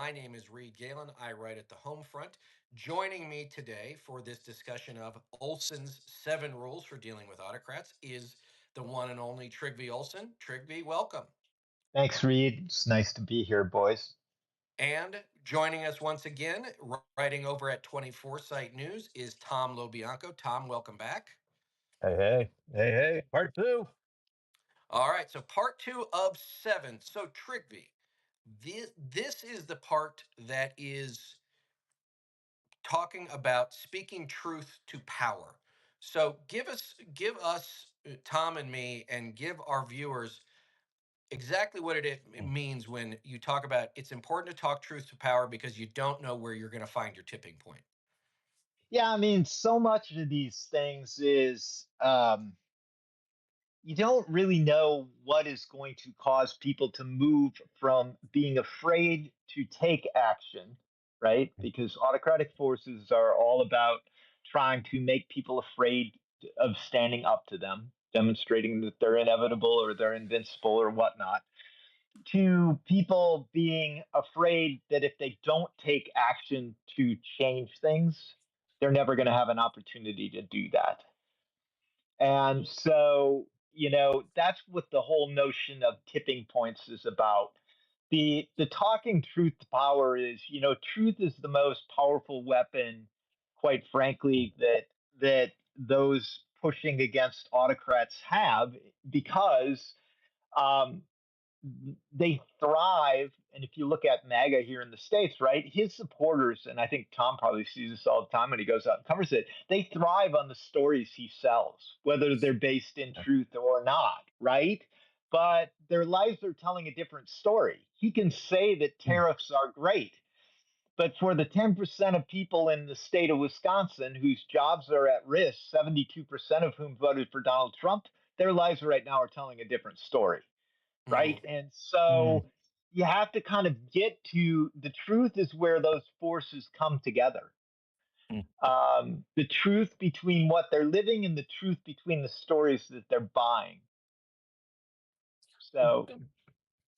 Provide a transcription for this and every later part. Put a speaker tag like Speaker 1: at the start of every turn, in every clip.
Speaker 1: My name is Reed Galen. I write at the Home Front. Joining me today for this discussion of Olson's 7 rules for dealing with autocrats is the one and only Trygve Olson. Trygve, welcome.
Speaker 2: Thanks, Reed. It's nice to be here, boys.
Speaker 1: And joining us once again, writing over at 24 Site News, is Tom LoBianco. Tom, welcome back.
Speaker 3: Hey, part two.
Speaker 1: All right, so part 2 of 7. So, Trygve, this is the part that is talking about speaking truth to power. So give us, Tom and me, and give our viewers exactly what it means when you talk about it's important to talk truth to power because you don't know where you're going to find your tipping point.
Speaker 2: Yeah, I mean, so much of these things is you don't really know what is going to cause people to move from being afraid to take action, right? Because autocratic forces are all about trying to make people afraid of standing up to them, demonstrating that they're inevitable or they're invincible or whatnot, to people being afraid that if they don't take action to change things, they're never going to have an opportunity to do that. And so, that's what the whole notion of tipping points is about. The talking truth to power is, truth is the most powerful weapon, quite frankly, that those pushing against autocrats have because um, they thrive. And if you look at MAGA here in the States, right, his supporters, and I think Tom probably sees this all the time when he goes out and covers it, they thrive on the stories he sells, whether they're based in truth or not, right? But their lives are telling a different story. He can say that tariffs are great, but for the 10% of people in the state of Wisconsin whose jobs are at risk, 72% of whom voted for Donald Trump, their lives right now are telling a different story, right? And so you have to kind of get to the truth is where those forces come together. The truth between what they're living and the truth between the stories that they're buying. So,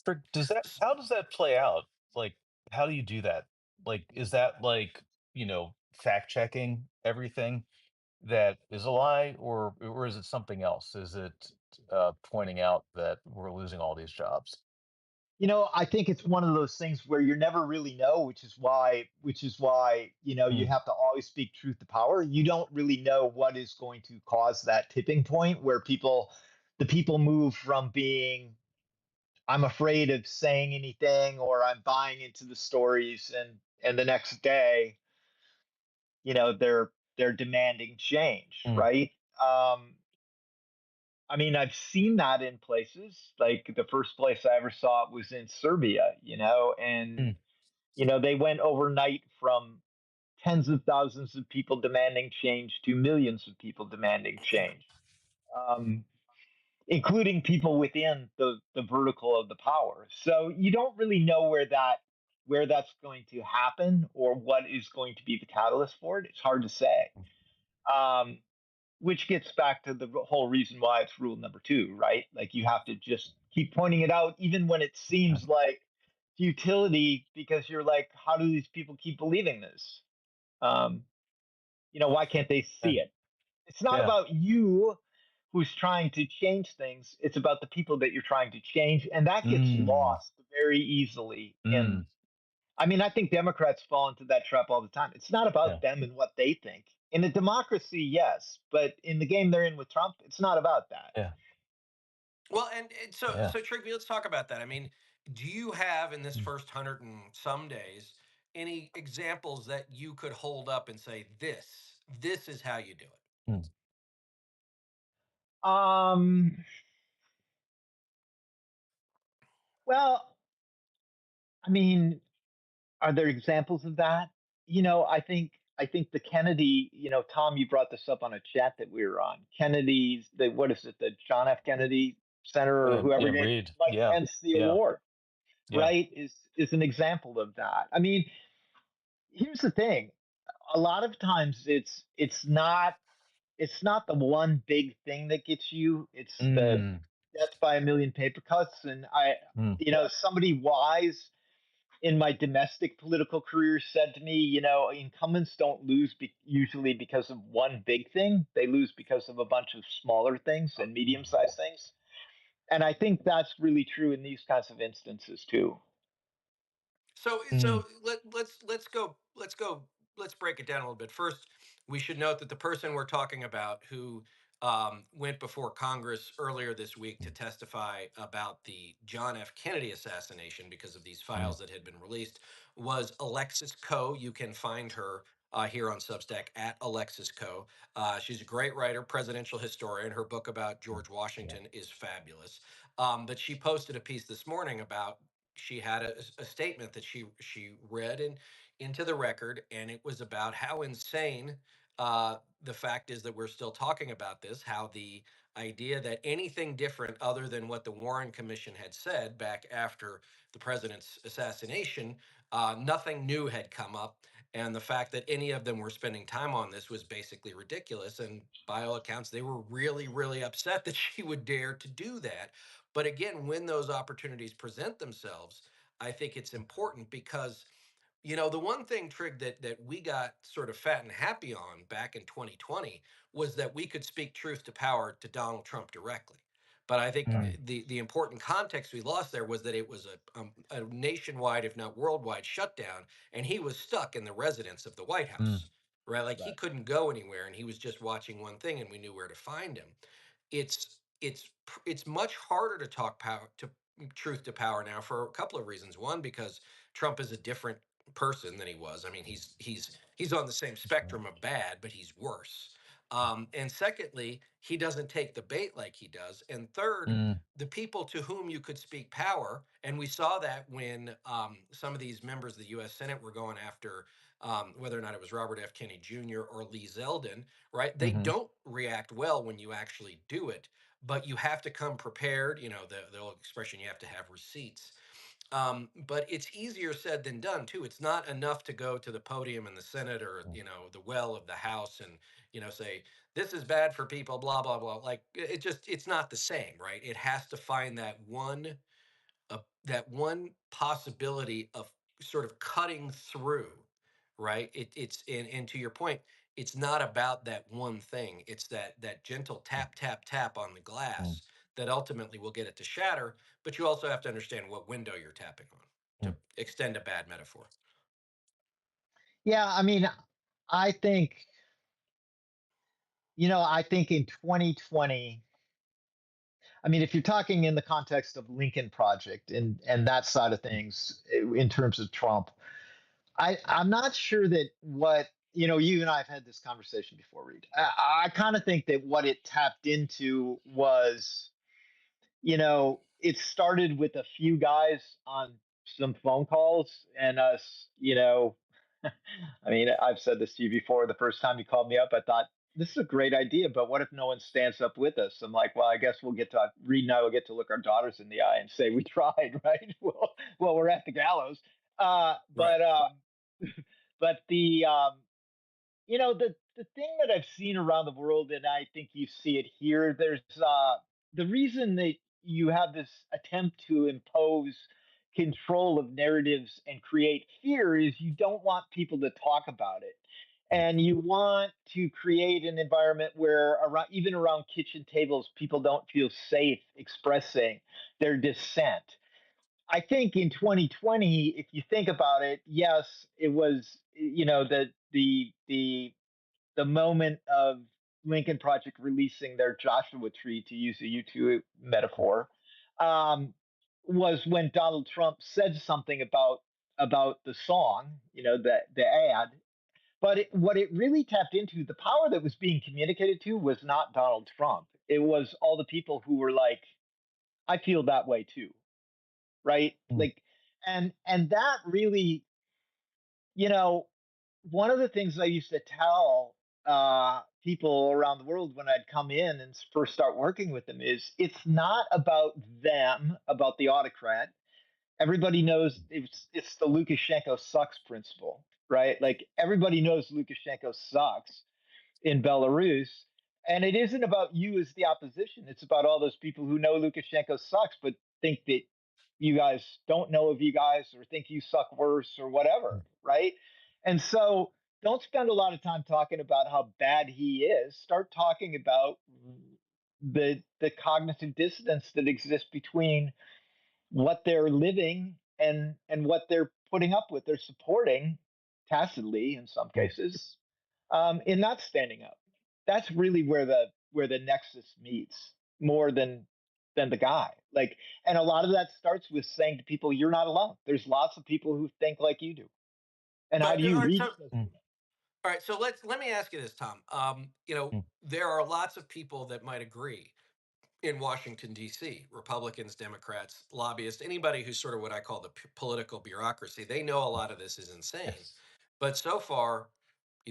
Speaker 3: How does that play out? Like, how do you do that? Like, is that like, fact checking everything that is a lie, or is it something else? Is it pointing out that we're losing all these jobs?
Speaker 2: I think it's one of those things where you never really know, which is why, you
Speaker 3: Mm,
Speaker 2: have to always speak truth to power. You don't really know what is going to cause that tipping point where the people move from being I'm afraid of saying anything or I'm buying into the stories and the next day, they're demanding change,
Speaker 3: mm,
Speaker 2: right? I mean, I've seen that in places. Like the first place I ever saw it was in Serbia, and
Speaker 3: mm,
Speaker 2: they went overnight from tens of thousands of people demanding change to millions of people demanding change. Um, Including people within the vertical of the power. So you don't really know where that's going to happen or what is going to be the catalyst for it. It's hard to say. Um, which gets back to the whole reason why it's rule number 2, right? Like you have to just keep pointing it out, even when it seems like futility, because you're like, how do these people keep believing this? Um, why can't they
Speaker 3: yeah,
Speaker 2: see it? It's not
Speaker 3: yeah.
Speaker 2: about you who's trying to change things. It's about the people that you're trying to change. And that gets
Speaker 3: Mm,
Speaker 2: lost very easily.
Speaker 3: mm,
Speaker 2: I mean, I think Democrats fall into that trap all the time. It's not
Speaker 3: yeah,
Speaker 2: about them and what they think. In a democracy, yes. But in the game they're in with Trump, it's not about that.
Speaker 3: yeah,
Speaker 1: Well, and so
Speaker 3: yeah.
Speaker 1: so Trygve, let's talk about that. I mean, do you have in this
Speaker 3: Mm,
Speaker 1: first 100 and some days any examples that you could hold up and say this is how you do it?
Speaker 3: mm.
Speaker 2: Um, well, I mean, are there examples of that? I think the Kennedy, Tom, you brought this up on a chat that we were on. Kennedy's the what is it, the John F. Kennedy Center or whoever
Speaker 3: Yeah,
Speaker 2: gave
Speaker 3: Reed.
Speaker 2: Mike
Speaker 3: Yeah,
Speaker 2: Pence the
Speaker 3: yeah,
Speaker 2: award,
Speaker 3: yeah.
Speaker 2: right? Is an example of that. I mean, here's the thing. A lot of times it's not the one big thing that gets you. It's the
Speaker 3: Mm,
Speaker 2: death by a million paper cuts. And
Speaker 3: mm,
Speaker 2: somebody wise in my domestic political career said to me, incumbents don't lose usually because of one big thing. They lose because of a bunch of smaller things and medium-sized things. And I think that's really true in these kinds of instances too.
Speaker 1: So let's break it down a little bit. First, we should note that the person we're talking about who went before Congress earlier this week to testify about the John F. Kennedy assassination because of these
Speaker 3: Mm,
Speaker 1: files that had been released was Alexis Coe. You can find her here on Substack at Alexis Coe. She's a great writer, presidential historian. Her book about
Speaker 3: mm,
Speaker 1: George
Speaker 3: yeah.
Speaker 1: Washington is fabulous. But she posted a piece this morning about she had a statement that she read into the record, and it was about how insane the fact is that we're still talking about this. How the idea that anything different other than what the Warren Commission had said back after the president's assassination, nothing new had come up, and the fact that any of them were spending time on this was basically ridiculous. And by all accounts, they were really, really upset that she would dare to do that. But again, when those opportunities present themselves, I think it's important because the one thing, Trig, that we got sort of fat and happy on back in 2020 was that we could speak truth to power to Donald Trump directly. But I think
Speaker 3: Mm,
Speaker 1: the important context we lost there was that it was a nationwide, if not worldwide, shutdown, and he was stuck in the residence of the White
Speaker 3: mm,
Speaker 1: House, right? Like he
Speaker 2: Right.
Speaker 1: couldn't go anywhere, and he was just watching one thing, and we knew where to find him. It's much harder to talk power to truth to power now for a couple of reasons. One, because Trump is a different person than he was. I mean, he's on the same
Speaker 3: mm,
Speaker 1: spectrum of bad, but he's worse. And secondly, he doesn't take the bait like he does. And third,
Speaker 3: mm,
Speaker 1: the people to whom you could speak power, and we saw that when some of these members of the U.S. Senate were going after whether or not it was Robert F. Kennedy Jr. or Lee Zeldin, right? They
Speaker 3: mhm,
Speaker 1: don't react well when you actually do it, but you have to come prepared. The old expression, you have to have receipts. But it's easier said than done too. It's not enough to go to the podium in the Senate or
Speaker 3: mm,
Speaker 1: the well of the House and say this is bad for people, blah blah blah. Like it's not the same, right? It has to find that one possibility of sort of cutting through, right? It's and to your point, it's not about that one thing. It's that gentle
Speaker 3: mm,
Speaker 1: tap tap tap on the
Speaker 3: mm,
Speaker 1: glass that ultimately will get it to shatter. But you also have to understand what window you're tapping on to
Speaker 3: mm,
Speaker 1: extend a bad metaphor.
Speaker 2: Yeah, I mean, I think, I think in 2020, I mean, if you're talking in the context of Lincoln Project and that side of things in terms of Trump, I'm not sure that what you and I have had this conversation before, Reed. I kind of think that what it tapped into was, it started with a few guys on some phone calls and us, I mean, I've said this to you before. The first time you called me up, I thought this is a great idea, but what if no one stands up with us? I'm like, well, I guess we'll get to Reed and I will get to look our daughters in the eye and say we tried, right? Well, we're at the gallows. Uh,
Speaker 1: Right.
Speaker 2: but um, but the thing that I've seen around the world, and I think you see it here. There's the reason that you have this attempt to impose control of narratives and create fear is you don't want people to talk about it,
Speaker 3: mm,
Speaker 2: and you want to create an environment where around even around kitchen tables people don't feel safe expressing their dissent. I think in 2020, if you think about it, yes, it was the moment of Lincoln Project releasing their Joshua Tree, to use a U2 metaphor, um, was when Donald Trump said something about the song, the ad. But what it really tapped into, the power that was being communicated to, was not Donald Trump. It was all the people who were like, "I feel that way too," right?
Speaker 3: mm,
Speaker 2: Like, and that really, you know, one of the things I used to tell people around the world when I'd come in and first start working with them is it's not about them, about the autocrat. Everybody knows it's the Lukashenko sucks principle, right? Like everybody knows Lukashenko sucks in Belarus. And it isn't about you as the opposition. It's about all those people who know Lukashenko sucks, but think that you guys don't know of you guys or think you suck worse or whatever, right? And so don't spend a lot of time talking about how bad he is. Start talking about the cognitive dissonance that exists between what they're living and what they're putting up with. They're supporting tacitly in some
Speaker 3: Mm.
Speaker 2: cases in not standing up. That's really where the nexus meets more than the guy. Like, and a lot of that starts with saying to people, "You're not alone. There's lots of people who think like you do." And how
Speaker 1: But
Speaker 2: do you
Speaker 1: all right,
Speaker 2: reach
Speaker 1: so
Speaker 2: those
Speaker 3: Mm.
Speaker 2: people?
Speaker 1: all right, so let me ask you this, Tom.
Speaker 3: Mm.
Speaker 1: There are lots of people that might agree in Washington D.C. Republicans, Democrats, lobbyists, anybody who's sort of what I call the political bureaucracy. They know a lot of this is insane,
Speaker 3: Yes.
Speaker 1: but so far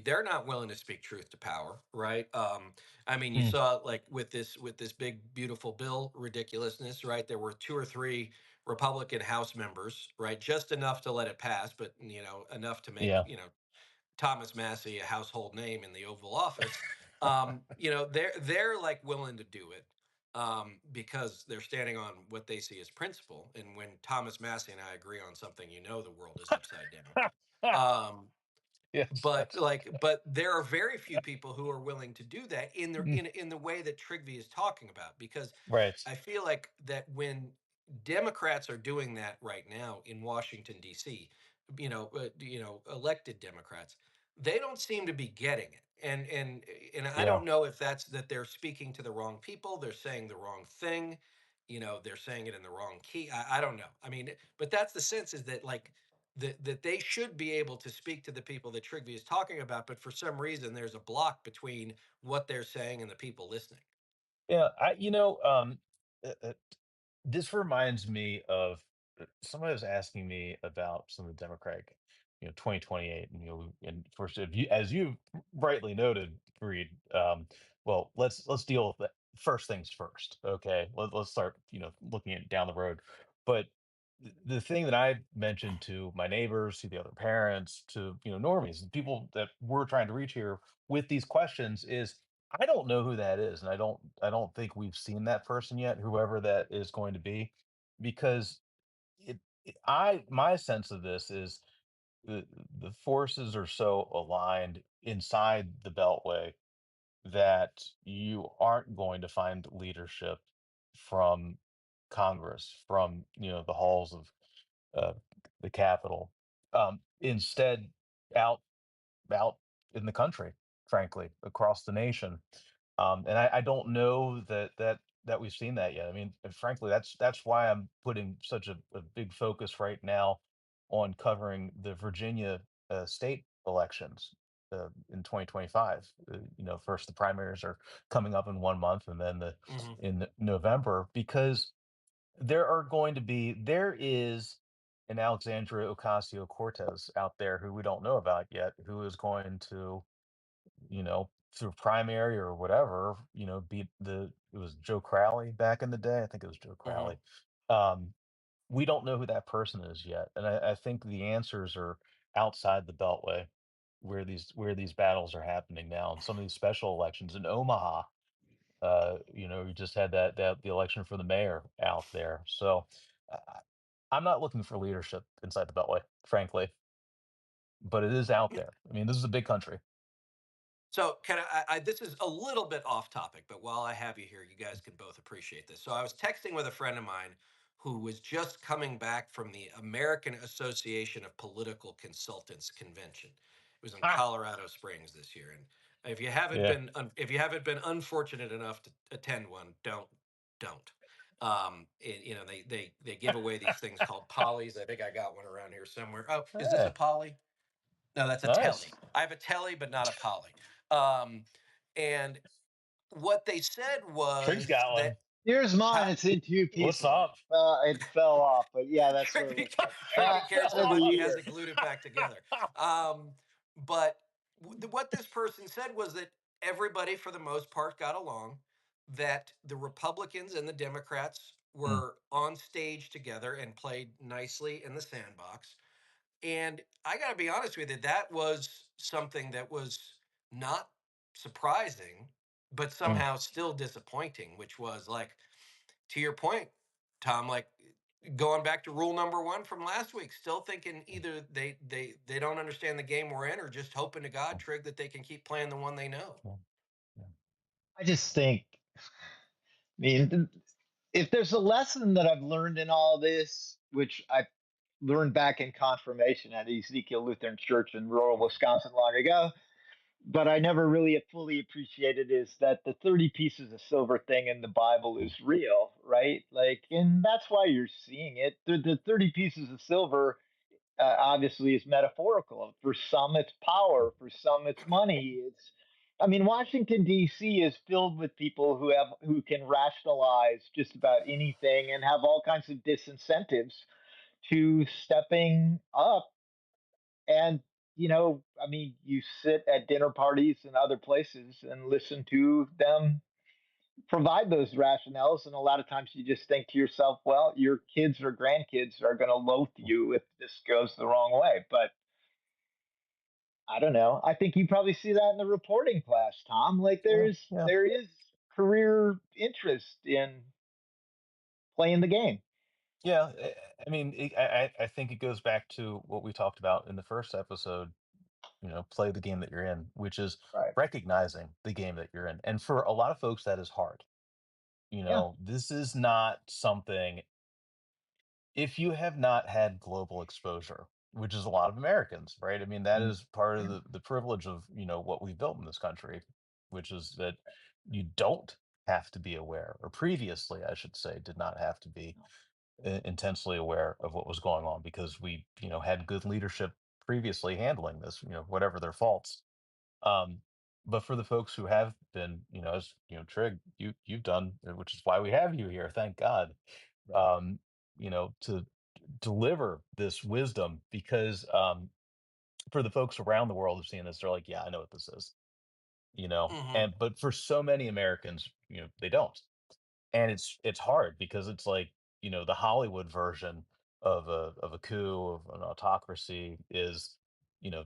Speaker 1: they're not willing to speak truth to power, right? I mean, you
Speaker 3: Mm.
Speaker 1: saw like with this big beautiful bill ridiculousness, right? There were two or three Republican House members, right, just enough to let it pass, but enough to make
Speaker 3: Yeah.
Speaker 1: Thomas Massey a household name in the Oval Office. They're like willing to do it because they're standing on what they see as principle. And when Thomas Massey and I agree on something, the world is upside down. Um,
Speaker 3: Yes.
Speaker 1: but there are very few people who are willing to do that in the
Speaker 3: Mm.
Speaker 1: in the way that Trygve is talking about, because
Speaker 3: Right.
Speaker 1: I feel like that when Democrats are doing that right now in Washington D.C., elected Democrats, they don't seem to be getting it. And I
Speaker 3: Yeah.
Speaker 1: don't know if that's that they're speaking to the wrong people, they're saying the wrong thing, they're saying it in the wrong key. I don't know. I mean, but that's the sense, is that like that they should be able to speak to the people that Trygve is talking about, but for some reason there's a block between what they're saying and the people listening.
Speaker 3: Yeah. Uh, uh, this reminds me of somebody was asking me about some of the Democratic, 2028, and and first, if you, as you rightly noted, Reed. Well, let's deal with that first things first. Okay, let's start, looking at down the road. But the thing that I mentioned to my neighbors, to the other parents, to normies, the people that we're trying to reach here with these questions is, I don't know who that is, and I don't think we've seen that person yet, whoever that is going to be, because I my sense of this is the forces are so aligned inside the Beltway that you aren't going to find leadership from Congress, from the halls of uh, the Capitol. Instead, out out in the country, frankly, across the nation. And I don't know that we've seen that yet. I mean, and frankly, that's why I'm putting such a big focus right now on covering the Virginia state elections in 2025. First the primaries are coming up in 1 month, and then the
Speaker 1: Hmm.
Speaker 3: in November, because there is an Alexandria Ocasio-Cortez out there who we don't know about yet, who is going to, through primary or whatever, beat it was Joe Crowley back in the day. I think it was Joe
Speaker 1: Hmm.
Speaker 3: Crowley. Um, we don't know who that person is yet. And I think the answers are outside the Beltway, where these battles are happening now. And some of these special elections in Omaha, you just had that the election for the mayor out there. So uh, I'm not looking for leadership inside the Beltway, frankly, but it is out there. I mean, this is a big country.
Speaker 1: So, can this is a little bit off topic, but while I have you here, you guys can both appreciate this. So, I was texting with a friend of mine who was just coming back from the American Association of Political Consultants convention. It was in
Speaker 3: Ah,
Speaker 1: Colorado Springs this year, and
Speaker 3: yeah.
Speaker 1: if you haven't been unfortunate enough to attend one, don't. They give away these things called polys. I think I got one around here somewhere. Oh, is this a
Speaker 3: Hey,
Speaker 1: poly? No, that's a telly.
Speaker 3: nice.
Speaker 1: I have a telly, but not a poly. Um, and what they said
Speaker 3: Trig's
Speaker 1: was
Speaker 3: got one.
Speaker 1: that
Speaker 2: Here's mine.
Speaker 1: how,
Speaker 2: It's in two
Speaker 3: What's
Speaker 2: pieces.
Speaker 3: up?
Speaker 2: It fell off, but yeah, that's what it looks like.
Speaker 1: Trigby cared
Speaker 2: End
Speaker 1: so
Speaker 2: of the
Speaker 1: much he has
Speaker 2: year.
Speaker 1: to glue it back together. Um, but what this person said was that everybody, for the most part, got along. That the Republicans and the Democrats
Speaker 3: Mm,
Speaker 1: were on stage together and played nicely in the sandbox. And I got to be honest with you, that was something that was not surprising, but
Speaker 3: mm,
Speaker 1: somehow still disappointing, which was like, to your point, Tom, like, going back to rule number one from last week, still thinking either they don't understand the game we're in, or just hoping to God, Trig, that they can keep playing the one they know.
Speaker 2: I just think, I mean, if there's a lesson that I've learned in all this, which I learned back in confirmation at Ezekiel Lutheran Church in rural Wisconsin long ago, but I never really fully appreciated, is that the 30 pieces of silver thing in the Bible is real, right? Like, and that's why you're seeing it. The 30 pieces of silver obviously is metaphorical. For some, it's power. For some, it's money. It's, I mean, Washington D.C. is filled with people who can rationalize just about anything and have all kinds of disincentives to stepping up. And I mean, you sit at dinner parties and other places and listen to them provide those rationales, and a lot of times you just think to yourself, well, your kids or grandkids are going to loathe you if this goes the wrong way. But I don't know. I think you probably see that in the reporting class, Tom. Like
Speaker 3: Yeah,
Speaker 2: there's
Speaker 3: yeah,
Speaker 2: there is career interest in playing the game.
Speaker 3: yeah. I mean, I think it goes back to what we talked about in the first episode. Play the game that you're in, which is
Speaker 2: Right.
Speaker 3: recognizing the game that you're in. And for a lot of folks, that is hard.
Speaker 2: Yeah.
Speaker 3: This is not something, if you have not had global exposure, which is a lot of Americans, right? I mean, that
Speaker 2: Mm.
Speaker 3: is part of
Speaker 2: Yeah.
Speaker 3: the privilege of, what we've built in this country, which is that you don't have to be aware, or previously, I should say, did not have to be intensely aware of what was going on because we, had good leadership previously handling this, whatever their faults. Um, but for the folks who have been, as Trig, you've done, which is why we have you here, thank God,
Speaker 2: Right.
Speaker 3: um, to deliver this wisdom because for the folks around the world who've seen this, they're like, yeah, I know what this is,
Speaker 1: Mm-hmm.
Speaker 3: and but for so many Americans, they don't, and it's hard because it's like, the Hollywood version of a coup, of an autocracy is,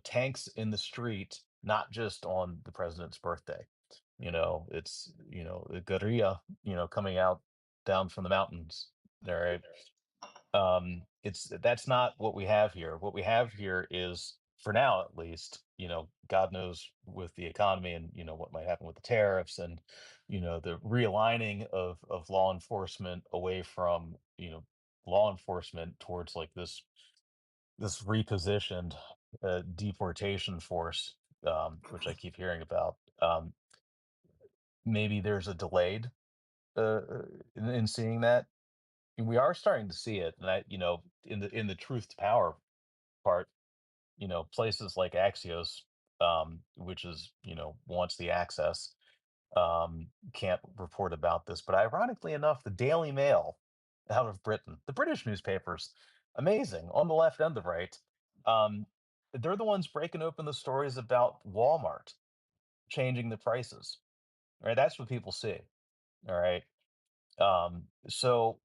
Speaker 3: tanks in the street, not just on the president's birthday. It's, the guerrilla, coming out down from the mountains. All right. It's That's not what we have here. What we have here is, for now at least, God knows with the economy and what might happen with the tariffs and the realigning of law enforcement away from law enforcement towards like this repositioned deportation force, which I keep hearing about. Maybe there's a delayed in seeing that. And we are starting to see it, and in the truth to power part, places like Axios, which is wants the access, can't report about this. But ironically enough, the Daily Mail out of Britain, the British newspapers, amazing on the left and the right, um, they're the ones breaking open the stories about Walmart changing the prices. Right, that's what people see. All right, so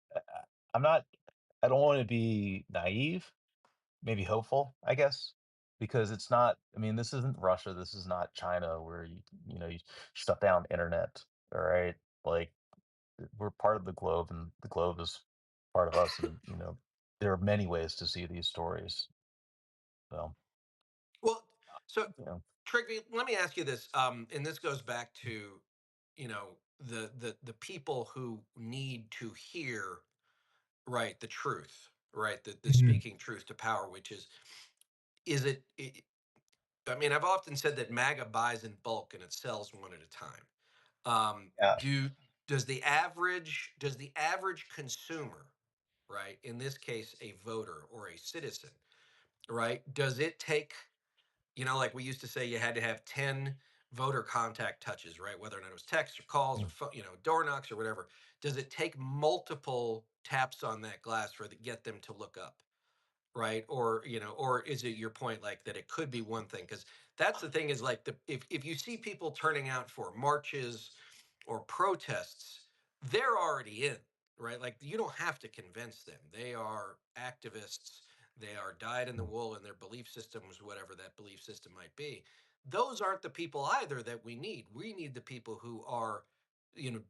Speaker 3: I'm not. I don't want to be naive, maybe hopeful, I guess, because it's not. I mean, this isn't Russia. This is not China, where you shut down internet. All right, like we're part of the globe, and the globe is part of us, and there are many ways to see these stories. So,
Speaker 1: Well, so
Speaker 3: you know,
Speaker 1: Trigby, let me ask you this, and this goes back to the people who need to hear, right, the truth, right, the
Speaker 2: Mhm.
Speaker 1: speaking truth to power, which is I mean, I've often said that MAGA buys in bulk and it sells one at a time.
Speaker 2: Yeah.
Speaker 1: Does the average consumer, right, in this case a voter or a citizen, right, does it take, like we used to say, you had to have 10 voter contact touches, right, whether or not it was text or calls or
Speaker 3: mm,
Speaker 1: door knocks or whatever? Does it take multiple taps on that glass for get them to look up, right? Or is it your point, like, that it could be one thing? Because that's the thing, is like, if you see people turning out for marches or protests, they're already in, right? Like, you don't have to convince them. They are activists. They are dyed in the
Speaker 3: mm,
Speaker 1: wool in their belief systems, whatever that belief system might be. Those aren't the people either that we need. We need the people who are,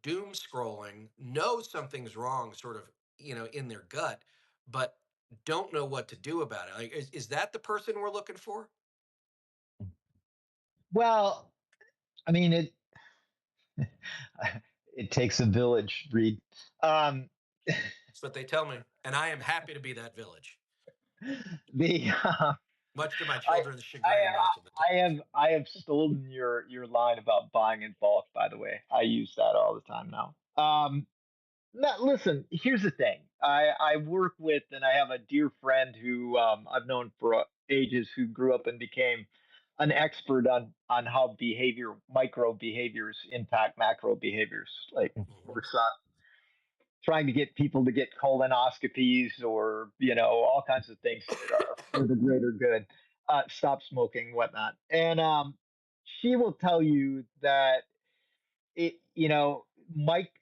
Speaker 1: doom scrolling, know something's wrong, sort of, in their gut, but don't know what to do about it. Like, is that the person we're looking for?
Speaker 2: Well, I mean, it takes a village, Reed. Um,
Speaker 1: That's what they tell me, and I am happy to be that village,
Speaker 2: the
Speaker 1: much to my
Speaker 2: I
Speaker 1: children's chagrin most of the time.
Speaker 2: I have stolen your line about buying in bulk. By the way, I use that all the time now. No, listen. Here's the thing. I work with and I have a dear friend who I've known for ages who grew up and became an expert on how behavior micro behaviors impact macro behaviors. Like
Speaker 1: Mhm.
Speaker 2: works on trying to get people to get colonoscopies or all kinds of things that are for the greater good, stop smoking, whatnot. And she will tell you that it Mike,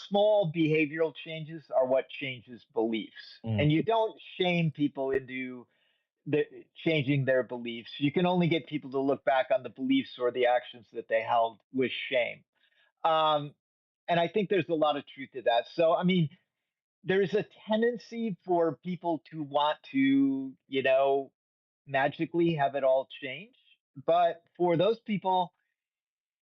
Speaker 2: small behavioral changes are what changes beliefs,
Speaker 3: Mm,
Speaker 2: and you don't shame people into changing their beliefs. You can only get people to look back on the beliefs or the actions that they held with shame. Um, and I think there's a lot of truth to that. So, I mean, there's a tendency for people to want to, magically have it all change. But for those people,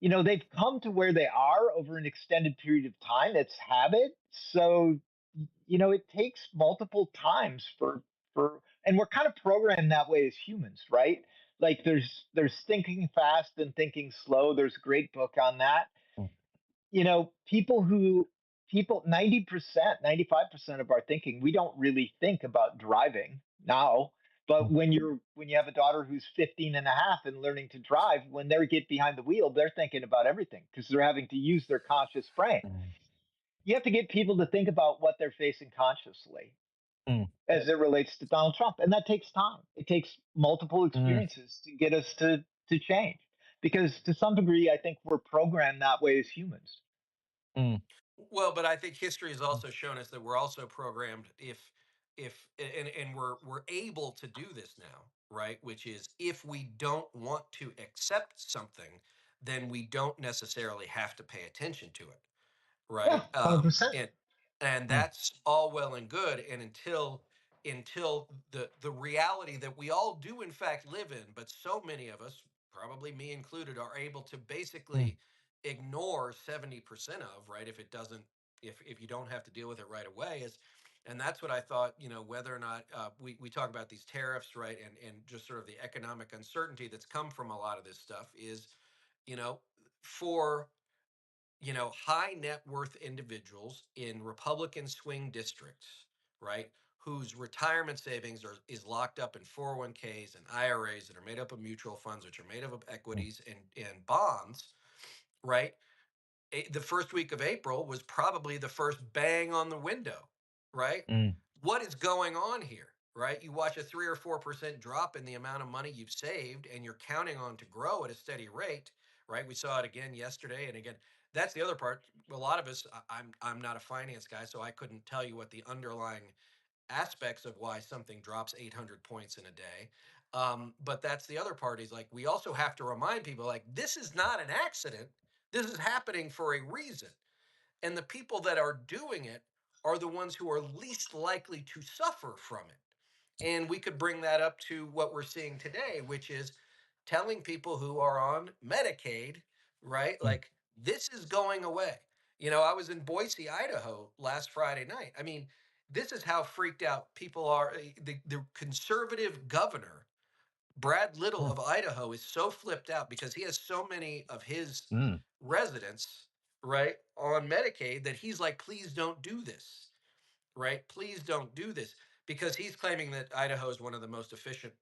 Speaker 2: they've come to where they are over an extended period of time. It's habit. So, it takes multiple times and we're kind of programmed that way as humans, right? Like there's thinking fast and thinking slow. There's a great book on that.
Speaker 3: mm,
Speaker 2: People 90%, 95% of our thinking, we don't really think about driving now. But
Speaker 3: mm,
Speaker 2: when you have a daughter who's 15 and a half and learning to drive, when they get behind the wheel, they're thinking about everything because they're having to use their conscious brain.
Speaker 3: mm,
Speaker 2: You have to get people to think about what they're facing consciously
Speaker 3: mm,
Speaker 2: as it relates to Donald Trump. And that takes time. It takes multiple
Speaker 3: mm,
Speaker 2: experiences to get us to change. Because to some degree, I think we're programmed that way as humans.
Speaker 3: mm,
Speaker 1: Well, but I think history has also shown us that we're also programmed if and we're able to do this now, right? Which is if we don't want to accept something, then we don't necessarily have to pay attention to it,
Speaker 2: Yeah,
Speaker 1: right?
Speaker 2: 100%.
Speaker 1: And
Speaker 3: mm,
Speaker 1: that's all well and good, and until the reality that we all do in fact live in, but so many of us, probably me included, are able to
Speaker 3: mm,
Speaker 1: basically ignore 70% of, right, if it doesn't, if you don't have to deal with it right away. Is And that's what I thought, whether or not we talk about these tariffs, right, and just sort of the economic uncertainty that's come from a lot of this stuff is, you know for high net worth individuals in Republican swing districts, right, whose retirement savings is locked up in 401ks and IRAs that are made up of mutual funds, which are made up of
Speaker 3: mm,
Speaker 1: equities and bonds, right? The first week of April was probably the first bang on the window, right?
Speaker 3: mm,
Speaker 1: What is going on here, right? You watch a 3 or 4% drop in the amount of money you've saved, and you're counting on to grow at a steady rate, right? We saw it again yesterday, and again, that's the other part. A lot of us, I'm not a finance guy, so I couldn't tell you what the underlying aspects of why something drops 800 points in a day. But that's the other part. Is like we also have to remind people, like, this is not an accident. This is happening for a reason, and the people that are doing it are the ones who are least likely to suffer from it. And we could bring that up to what we're seeing today, which is telling people who are on Medicaid, right?
Speaker 3: mm,
Speaker 1: Like, this is going away. I was in Boise, Idaho last Friday night. I mean, this is how freaked out people are. The conservative governor, Brad Little
Speaker 3: mm,
Speaker 1: of Idaho, is so flipped out because he has so many of his
Speaker 3: mm,
Speaker 1: residents, right, on Medicaid that he's like, please don't do this, right? Please don't do this, because he's claiming that Idaho is one of the most efficient,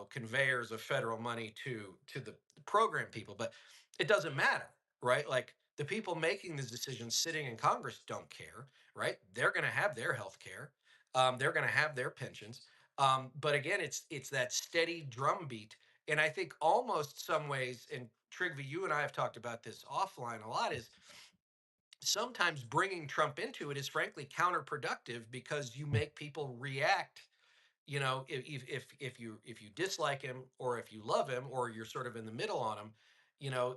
Speaker 1: conveyors of federal money to the program people. But it doesn't matter, right? Like, the people making these decisions sitting in Congress don't care, right? They're going to have their health care. They're going to have their pensions. But again, it's that steady drumbeat. And I think almost some ways, and Trigva, you and I have talked about this offline a lot, is sometimes bringing Trump into it is frankly counterproductive because you
Speaker 3: mm,
Speaker 1: make people react. If you dislike him, or if you love him, or you're sort of in the middle on him,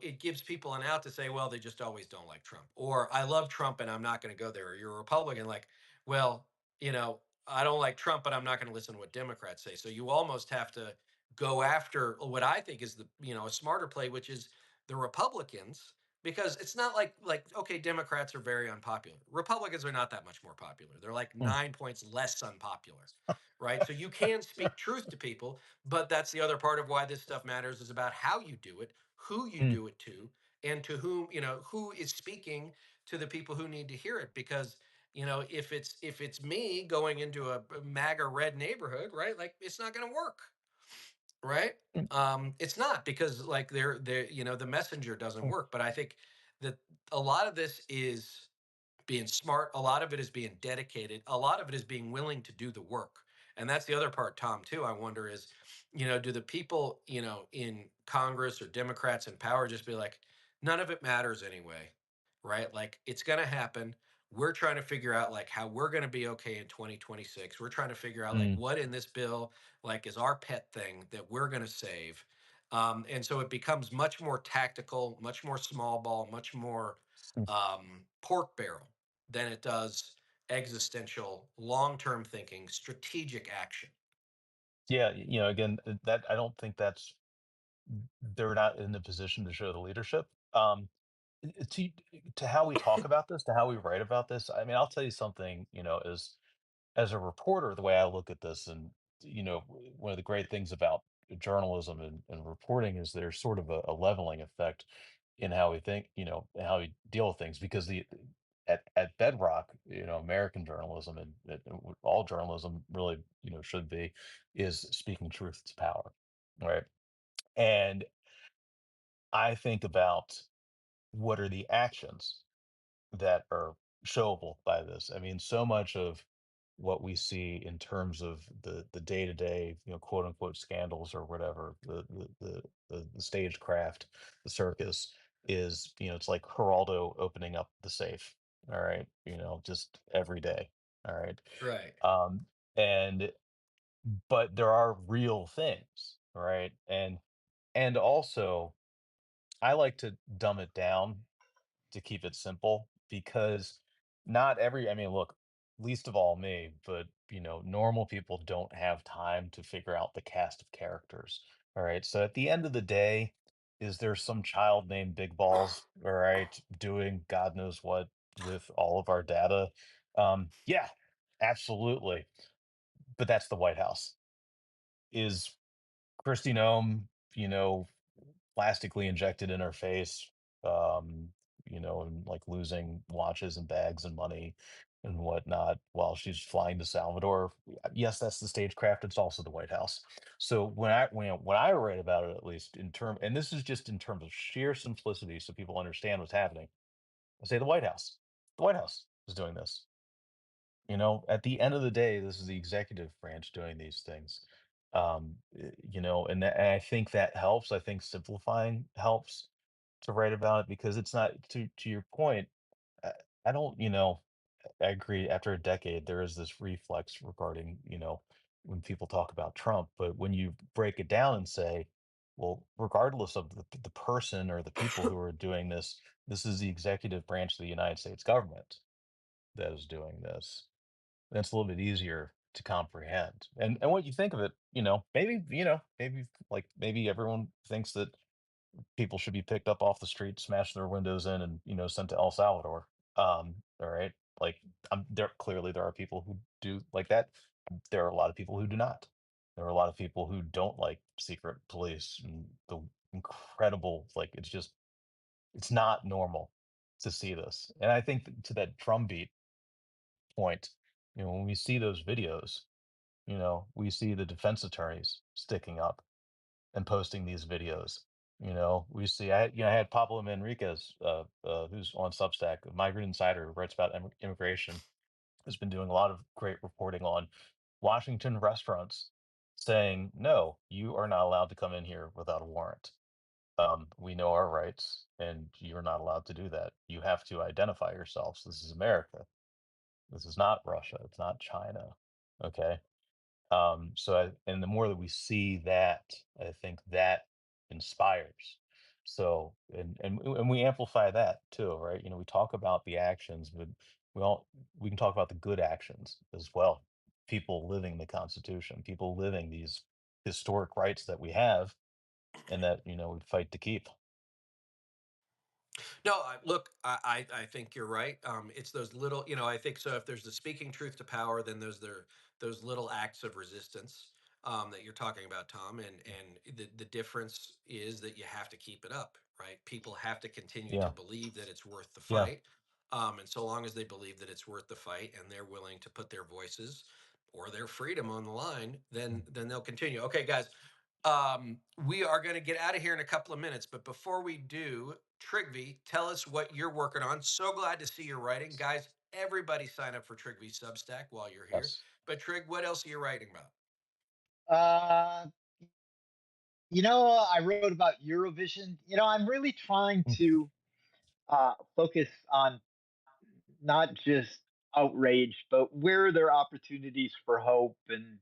Speaker 1: it gives people an out to say, well, they just always don't like Trump, or I love Trump and I'm not going to go there. Or you're a Republican, like, well, you know I don't like Trump, but I'm not going to listen to what Democrats say. So you almost have to go after what I think is the, a smarter play, which is the Republicans, because it's not like okay, Democrats are very unpopular. Republicans are not that much more popular. They're like
Speaker 3: Mm,
Speaker 1: 9 points less unpopular, right? So you can speak truth to people, but that's the other part of why this stuff matters is about how you do it, who you
Speaker 3: mm,
Speaker 1: do it to, and to whom, who is speaking to the people who need to hear it. Because if it's me going into a MAGA red neighborhood, right? Like it's not going to work, right?
Speaker 3: mm,
Speaker 1: It's not, because like they're the messenger doesn't
Speaker 3: mm,
Speaker 1: work. But I think that a lot of this is being smart. A lot of it is being dedicated. A lot of it is being willing to do the work. And that's the other part, Tom, too. I wonder is, do the people, in Congress or Democrats in power just be like, none of it matters anyway, right? Like it's going to happen. We're trying to figure out like how we're going to be okay in 2026. We're trying to figure out like
Speaker 3: mm,
Speaker 1: what in this bill like is our pet thing that we're going to save. And so it becomes much more tactical, much more small ball, much more
Speaker 3: mm.
Speaker 1: pork barrel than it does existential, long-term thinking, strategic action.
Speaker 3: Yeah, again, that I don't think they're not in the position to show the leadership. To how we talk about this, to how we write about this. I mean, I'll tell you something. As a reporter, the way I look at this, and one of the great things about journalism and reporting is there's sort of a leveling effect in how we think, and how we deal with things. Because at bedrock, American journalism and what all journalism really, should be, is speaking truth to power, right? And I think about what are the actions that are showable by this. I mean, so much of what we see in terms of the day to day, quote unquote scandals or whatever, the stagecraft, the circus is, it's like Geraldo opening up the safe. All right, just every day. All right,
Speaker 1: Right.
Speaker 3: um, and but there are real things, right? And also I like to dumb it down to keep it simple because not every I mean, look, least of all me, but normal people don't have time to figure out the cast of characters. All right. So at the end of the day, is there some child named Big Balls, all right, doing God knows what with all of our data? Yeah, absolutely. But that's the White House. Is Kristi Noem, plastically injected in her face, and like losing watches and bags and money and whatnot while she's flying to Salvador. Yes, that's the stagecraft. It's also the White House. So when I write about it, at least and this is just in terms of sheer simplicity, so people understand what's happening. I say the White House. The White House is doing this. At the end of the day, this is the executive branch doing these things. And I think that helps. I think simplifying helps to write about it because it's not to your point. I, I don't, I agree. After a decade, there is this reflex regarding, when people talk about Trump, but when you break it down and say, well, regardless of the person or the people who are doing this, this is the executive branch of the United States government that is doing this. That's a little bit easier to comprehend. And what you think of it, maybe everyone thinks that people should be picked up off the street, smashed their windows in, and sent to El Salvador. All right, like there are people who do like that. There are a lot of people who do not. There are a lot of people who don't like secret police and the incredible, like it's not normal to see this. And I think to that drumbeat point, when we see those videos, we see the defense attorneys sticking up and posting these videos. We see I had Pablo Manriquez, who's on Substack, a migrant insider who writes about immigration, has been doing a lot of great reporting on Washington restaurants saying, no, you are not allowed to come in here without a warrant. We know our rights, and you're not allowed to do that. You have to identify yourselves. This is America. This is not Russia. It's not China. Okay. And the more that we see that, I think that inspires. So, and we amplify that too, right? We talk about the actions, but we all we can talk about the good actions as well. people living the Constitution, people living these historic rights that we have and that, we fight to keep.
Speaker 1: No, look, I think you're right. It's those little, I think so. If there's the speaking truth to power, then those little acts of resistance that you're talking about, Tom. And the difference is that you have to keep it up, right? People have to continue to
Speaker 3: Yeah.
Speaker 1: believe that it's worth the
Speaker 3: Yeah.
Speaker 1: fight, and so long as they believe that it's worth the fight, and they're willing to put their voices or their freedom on the line, then they'll continue. Okay, guys, we are going to get out of here in a couple of minutes, but before we do, Trygve, tell us what you're working on. So glad to see your writing, guys. Everybody sign up for Trygve's Substack while you're here.
Speaker 3: Yes.
Speaker 1: But Trig, what else are you writing about?
Speaker 2: Uh, I wrote about Eurovision. I'm really trying
Speaker 3: Mm.
Speaker 2: to focus on not just outrage, but where are there opportunities for hope, and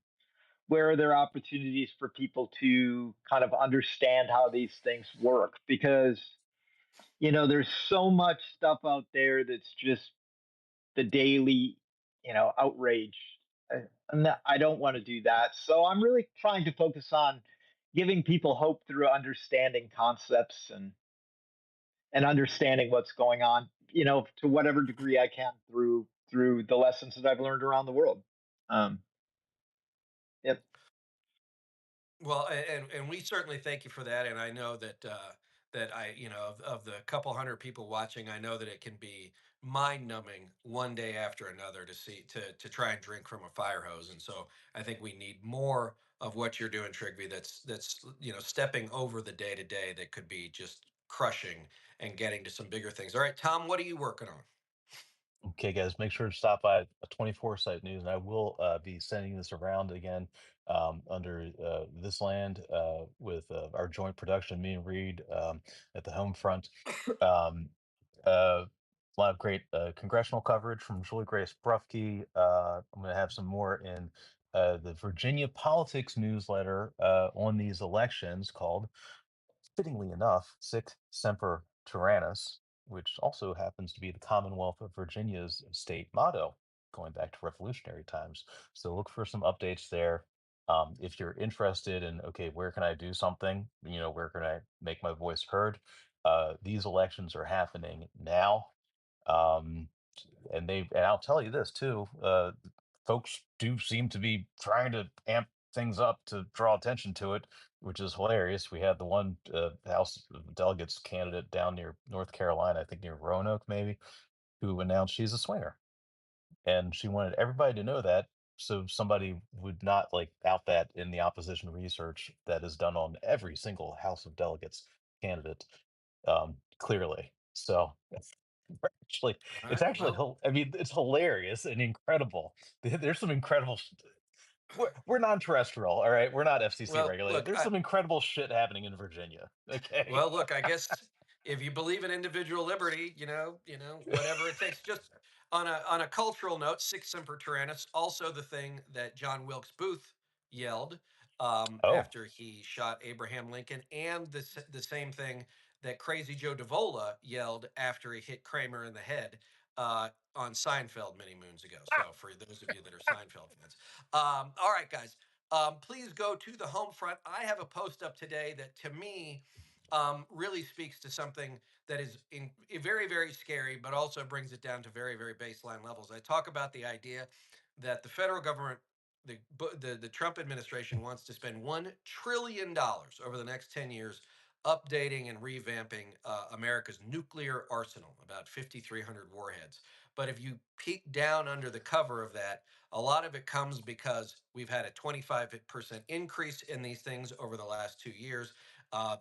Speaker 2: where are there opportunities for people to kind of understand how these things work? Because, there's so much stuff out there that's just the daily, outrage. I don't want to do that. So I'm really trying to focus on giving people hope through understanding concepts and understanding what's going on, to whatever degree I can through the lessons that I've learned around the world. Um, yep.
Speaker 1: Well, and we certainly thank you for that. And I know that that of the couple hundred people watching, I know that it can be mind numbing one day after another to see to try and drink from a fire hose. And so I think we need more of what you're doing, Trigby. That's stepping over the day to day that could be just crushing and getting to some bigger things. All right, Tom, what are you working on?
Speaker 3: Okay, guys, make sure to stop by 24 Site News, and I will be sending this around again under this land with our joint production, me and Reed at the home front. Um, a lot of great congressional coverage from Julie Grace Brufke. I'm going to have some more in the Virginia Politics newsletter on these elections called, fittingly enough, Sic Semper Tyrannis, which also happens to be the Commonwealth of Virginia's state motto, going back to revolutionary times. So look for some updates there. If you're interested in, okay, where can I do something? Where can I make my voice heard? These elections are happening now. Um, and I'll tell you this too, folks do seem to be trying to amp things up to draw attention to it, which is hilarious. We had the one House of Delegates candidate down near North Carolina, I think near Roanoke maybe, who announced she's a swinger, and she wanted everybody to know that, so somebody would not like out that in the opposition research that is done on every single House of Delegates candidate, clearly. So actually,
Speaker 1: All
Speaker 3: it's
Speaker 1: right.
Speaker 3: actually,
Speaker 1: Well,
Speaker 3: I mean, it's hilarious and incredible. There's some incredible. We're non-terrestrial, all right. We're not FCC
Speaker 1: well,
Speaker 3: regulated.
Speaker 1: look,
Speaker 3: There's some incredible shit happening in Virginia. Okay.
Speaker 1: well, look, I guess if you believe in individual liberty, whatever it takes. Just on a cultural note, Sic Semper Tyrannis, also the thing that John Wilkes Booth yelled
Speaker 3: Oh,
Speaker 1: after he shot Abraham Lincoln, and the same thing that Crazy Joe Davola yelled after he hit Kramer in the head on Seinfeld many moons ago. So for those of you that are Seinfeld fans, all right, guys. Please go to the home front. I have a post up today that, to me, really speaks to something that is very, very scary, but also brings it down to very, very baseline levels. I talk about the idea that the federal government, the Trump administration, wants to spend $1 trillion over the next 10 years updating and revamping America's nuclear arsenal, about 5,300 warheads. But if you peek down under the cover of that, a lot of it comes because we've had a 25% increase in these things over the last 2 years.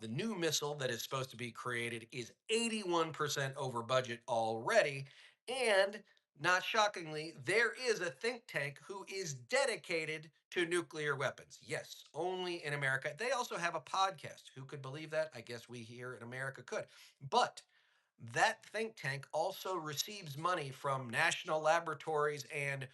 Speaker 1: The new missile that is supposed to be created is 81% over budget already. And not shockingly, there is a think tank who is dedicated to nuclear weapons. Yes, only in America. They also have a podcast. Who could believe that? I guess we here in America could. But that think tank also receives money from national laboratories and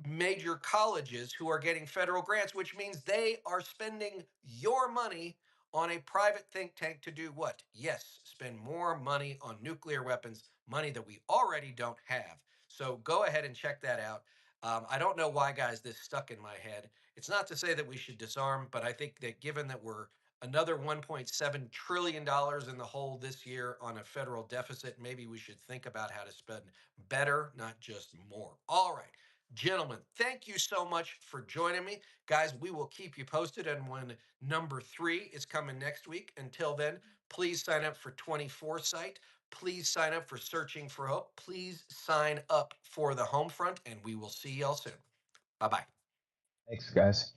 Speaker 1: major colleges who are getting federal grants, which means they are spending your money on a private think tank to do what? Yes, spend more money on nuclear weapons, money that we already don't have. So go ahead and check that out. I don't know why, guys, this stuck in my head. It's not to say that we should disarm, but I think that given that we're another $1.7 trillion in the hole this year on a federal deficit, maybe we should think about how to spend better, not just more. All right. Gentlemen, thank you so much for joining me. Guys, we will keep you posted on when number 3 is coming next week. Until then, please sign up for 24 Site. Please sign up for Searching for Hope. Please sign up for the Home Front, and we will see y'all soon. Bye bye.
Speaker 2: Thanks, guys.